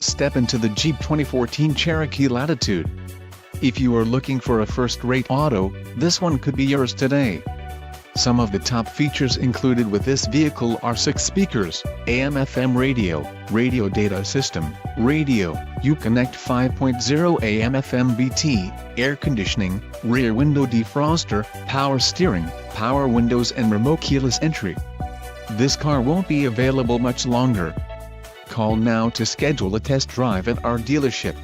Step into the Jeep 2014 Cherokee Latitude. If you are looking for a first-rate auto, this one could be yours today. Some of the top features included with this vehicle are 6 speakers, AM/FM radio, radio data system, radio, Uconnect 5.0 AM/FM BT, air conditioning, rear window defroster, power steering, power windows and remote keyless entry. This car won't be available much longer. Call now to schedule a test drive at our dealership.